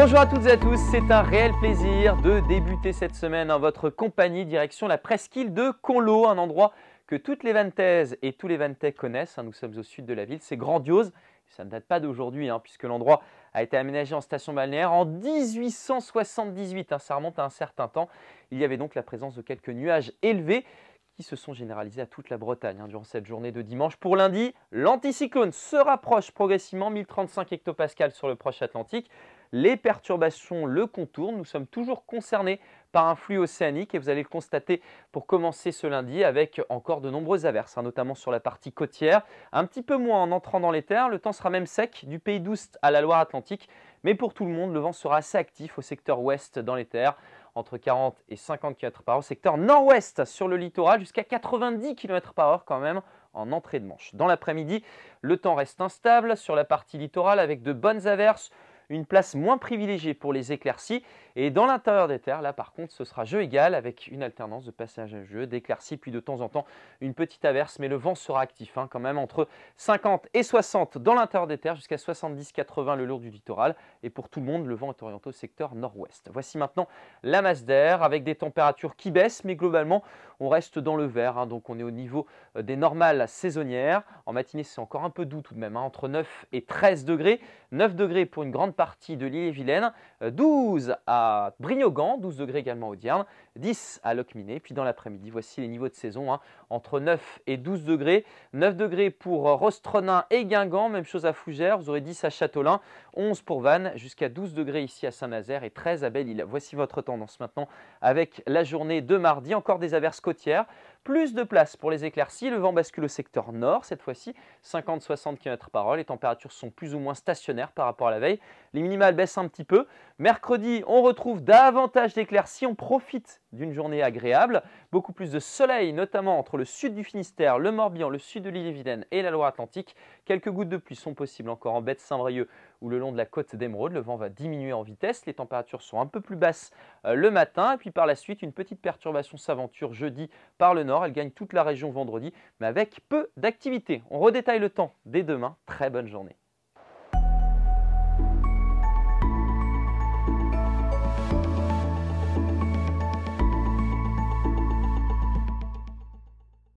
Bonjour à toutes et à tous, c'est un réel plaisir de débuter cette semaine en votre compagnie direction la presqu'île de Conlo, un endroit que toutes les Vantaises et tous les Vantais connaissent. Nous sommes au sud de la ville, c'est grandiose. Ça ne date pas d'aujourd'hui puisque l'endroit a été aménagé en station balnéaire en 1878. Ça remonte à un certain temps. Il y avait donc la présence de quelques nuages élevés qui se sont généralisés à toute la Bretagne durant cette journée de dimanche. Pour lundi, l'anticyclone se rapproche progressivement, 1035 hectopascales sur le proche Atlantique. Les perturbations le contournent. Nous sommes toujours concernés par un flux océanique et vous allez le constater pour commencer ce lundi avec encore de nombreuses averses, notamment sur la partie côtière. Un petit peu moins en entrant dans les terres. Le temps sera même sec du pays d'Oust à la Loire-Atlantique. Mais pour tout le monde, le vent sera assez actif au secteur ouest dans les terres, entre 40 et 50 km par heure. Secteur nord-ouest sur le littoral, jusqu'à 90 km par heure quand même en entrée de Manche. Dans l'après-midi, le temps reste instable sur la partie littorale avec de bonnes averses. Une place moins privilégiée pour les éclaircies. Et dans l'intérieur des terres, là par contre, ce sera jeu égal avec une alternance de passage à jeu, d'éclaircies, puis de temps en temps une petite averse. Mais le vent sera actif quand même entre 50 et 60 dans l'intérieur des terres, jusqu'à 70-80 le long du littoral. Et pour tout le monde, le vent est orienté au secteur nord-ouest. Voici maintenant la masse d'air avec des températures qui baissent, mais globalement, on reste dans le vert. Donc on est au niveau des normales saisonnières. En matinée, c'est encore un peu doux tout de même, entre 9 et 13 degrés. 9 degrés pour une grande partie de l'île-et-Vilaine, 12 à Brignogan, 12 degrés également au Dierne, 10 à Locminé. Puis dans l'après-midi, voici les niveaux de saison, entre 9 et 12 degrés. 9 degrés pour Rostronin et Guingamp, même chose à Fougères, vous aurez 10 à Châteaulin, 11 pour Vannes, jusqu'à 12 degrés ici à Saint-Nazaire et 13 à Belle-Île. Voici votre tendance maintenant avec la journée de mardi, encore des averses côtières. Plus de place pour les éclaircies, le vent bascule au secteur nord cette fois-ci, 50-60 km par heure. Les températures sont plus ou moins stationnaires par rapport à la veille. Les minimales baissent un petit peu. Mercredi, on retrouve davantage d'éclaircies. On profite d'une journée agréable. Beaucoup plus de soleil, notamment entre le sud du Finistère, le Morbihan, le sud de l'île-et-Vilaine et la Loire-Atlantique. Quelques gouttes de pluie sont possibles encore en baie de Saint-Brieuc ou le long de la côte d'Émeraude. Le vent va diminuer en vitesse. Les températures sont un peu plus basses le matin. Et puis par la suite, une petite perturbation s'aventure jeudi par le nord. Elle gagne toute la région vendredi, mais avec peu d'activité. On redétaille le temps dès demain. Très bonne journée.